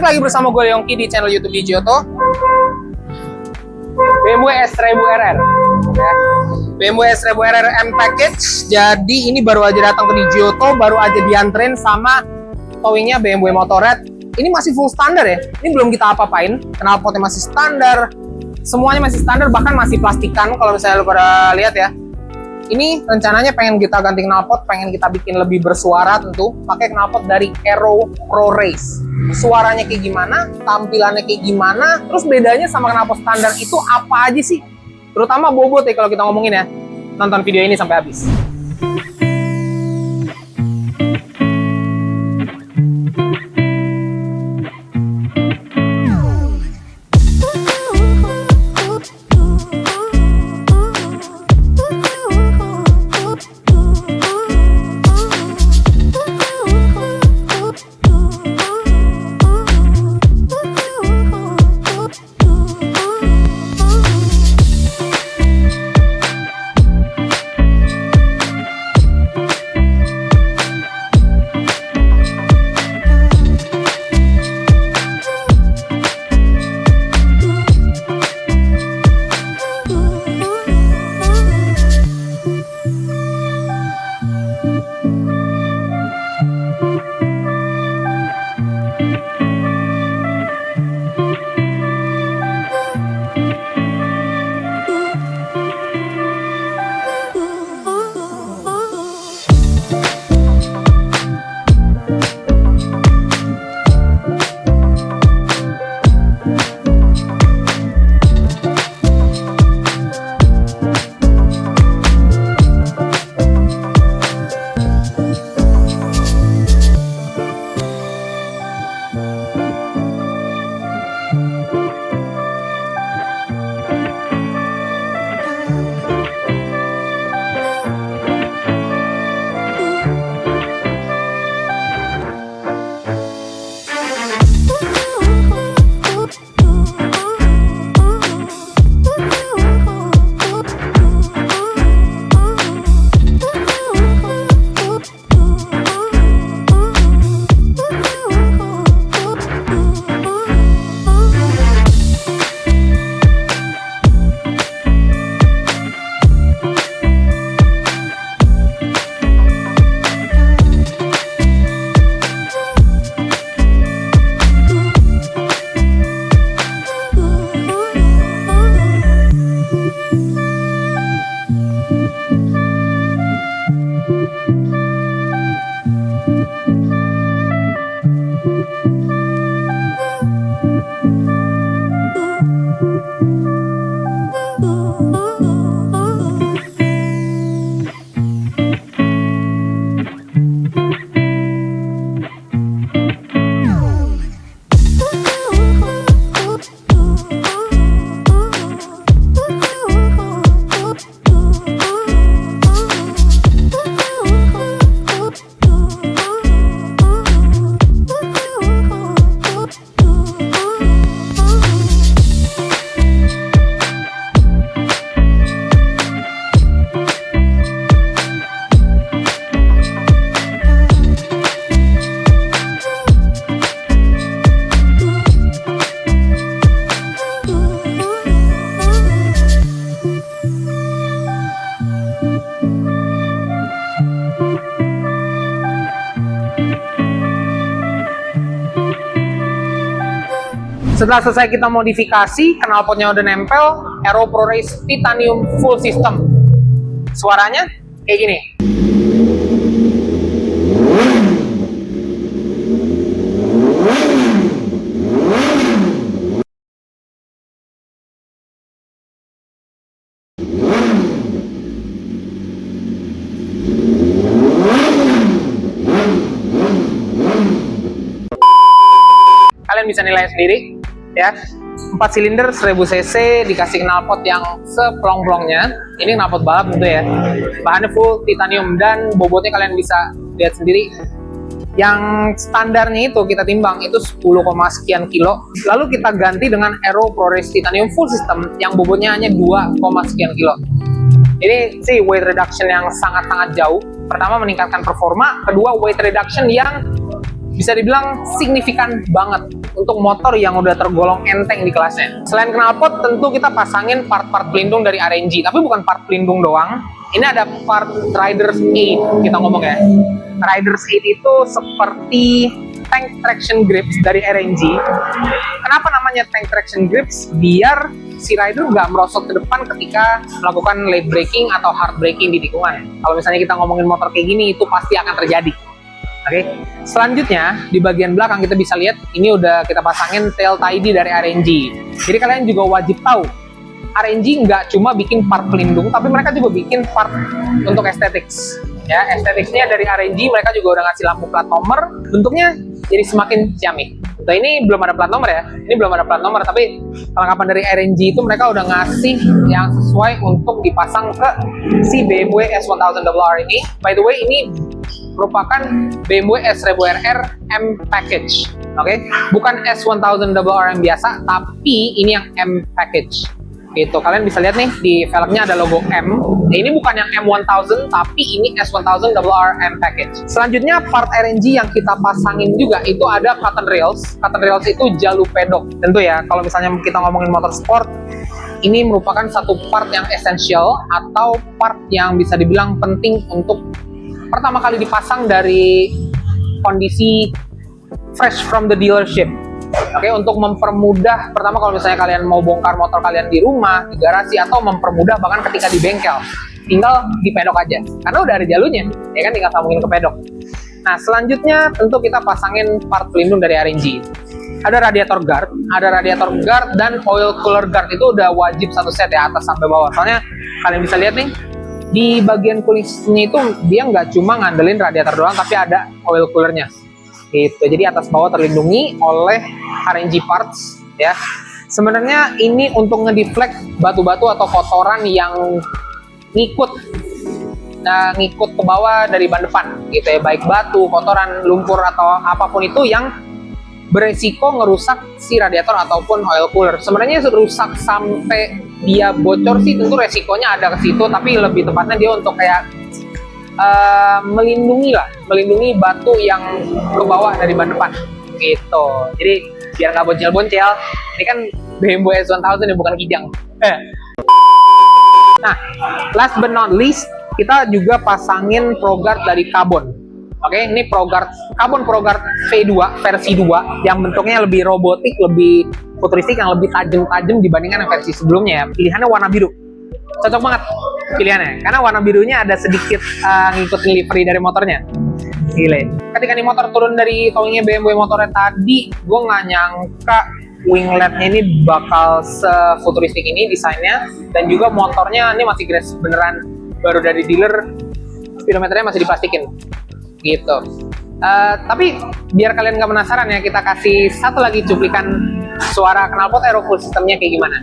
lagi bersama gue Yongki di channel YouTube Digioto. BMW S1000RR ya. BMW S1000RR M Package. Jadi ini baru aja datang ke Digioto, baru aja dianterin sama towingnya BMW Motorrad. Ini masih full standar ya. Ini belum kita apa-apain. Knalpotnya masih standar. Semuanya masih standar, bahkan masih plastikan kalau misalnya lu pada lihat ya. Ini rencananya pengen kita ganti knalpot, pengen kita bikin lebih bersuara tentu, pakai knalpot dari Aero Pro Race. Suaranya kayak gimana, tampilannya kayak gimana, terus bedanya sama knalpot standar itu apa aja sih? Terutama bobot ya kalau kita ngomongin ya. Nonton video ini sampai habis. Setelah selesai kita modifikasi, knalpotnya udah nempel, Aero Pro Race Titanium Full System. Suaranya kayak gini. Kalian bisa nilai sendiri ya. 4 silinder 1000 cc dikasih knalpot yang seplong-plongnya. Ini knalpot balap tentu ya. Bahannya full titanium dan bobotnya kalian bisa lihat sendiri. Yang standarnya itu kita timbang itu 10, sekian kilo. Lalu kita ganti dengan Aero Pro Race Titanium Full System yang bobotnya hanya 2, sekian kilo. Ini sih weight reduction yang sangat-sangat jauh. Pertama meningkatkan performa, kedua weight reduction yang bisa dibilang signifikan banget untuk motor yang udah tergolong enteng di kelasnya. Selain knalpot, tentu kita pasangin part-part pelindung dari RNG, tapi bukan part pelindung doang. Ini ada part Rider's Aid, kita ngomong ya. Rider's Aid itu seperti tank traction grips dari RNG. Kenapa namanya tank traction grips? Biar si rider nggak merosot ke depan ketika melakukan late braking atau hard braking di tikungan. Kalau misalnya kita ngomongin motor kayak gini, itu pasti akan terjadi. Oke, selanjutnya di bagian belakang kita bisa lihat ini udah kita pasangin tail tidy dari RNG. Jadi kalian juga wajib tahu RNG nggak cuma bikin part pelindung, tapi mereka juga bikin part untuk aesthetics. Ya, aestheticsnya dari RNG mereka juga udah ngasih lampu plat nomor, bentuknya jadi semakin ciamik. Nah ini belum ada plat nomor ya, ini belum ada plat nomor, tapi kelengkapan dari RNG itu mereka udah ngasih yang sesuai untuk dipasang ke si BMW S1000RR ini. By the way, ini merupakan BMW S1000RR M Package, oke? Bukan S1000RR yang biasa, tapi ini yang M Package. Gitu, kalian bisa lihat nih di velgnya ada logo M. Nah, ini bukan yang M1000, tapi ini S1000RR M Package. Selanjutnya part RNG yang kita pasangin juga itu ada cotton rails. Cotton rails itu jalur pedok. Tentu ya, kalau misalnya kita ngomongin motor sport, ini merupakan satu part yang esensial atau part yang bisa dibilang penting untuk pertama kali dipasang dari kondisi fresh from the dealership. Oke, untuk mempermudah, pertama kalau misalnya kalian mau bongkar motor kalian di rumah, di garasi, atau mempermudah bahkan ketika di bengkel, tinggal di pedok aja, karena udah ada jalurnya, ya kan, tinggal sambungin ke pedok. Nah, selanjutnya tentu kita pasangin part pelindung dari RNG. Ada radiator guard, dan oil cooler guard itu udah wajib satu set ya, atas sampai bawah. Soalnya kalian bisa lihat nih, di bagian kulisnya itu dia nggak cuma ngandelin radiator doang, tapi ada oil coolernya. Gitu. Jadi atas bawah terlindungi oleh RNG parts ya. Sebenarnya ini untuk ngedeflect batu-batu atau kotoran yang ngikut ke bawah dari ban depan gitu ya, baik batu, kotoran, lumpur atau apapun itu yang beresiko ngerusak si radiator ataupun oil cooler. Sebenarnya rusak sampai dia bocor sih tentu resikonya ada ke situ, tapi lebih tepatnya dia untuk kayak melindungi batu yang ke bawah dari ban depan gitu. Jadi biar nggak boncel-boncel. Ini kan BMW S1000 ya, bukan Kijang. Nah, last but not least, kita juga pasangin ProGuard dari Carbon. Oke, ini Carbon ProGuard V2 versi 2 yang bentuknya lebih robotik, lebih futuristik, yang lebih tajam dibandingkan yang versi sebelumnya ya. Pilihannya warna biru. Cocok banget pilihannya, karena warna birunya ada sedikit ngikutin livery dari motornya. Gile. Ketika nih motor turun dari towingnya BMW motornya tadi, gue nggak nyangka wingletnya ini bakal sefuturistik ini desainnya, dan juga motornya ini masih grass beneran, baru dari dealer, speedometernya masih diplastikin gitu. Tapi biar kalian nggak penasaran ya, kita kasih satu lagi cuplikan suara knalpot aero full systemnya kayak gimana.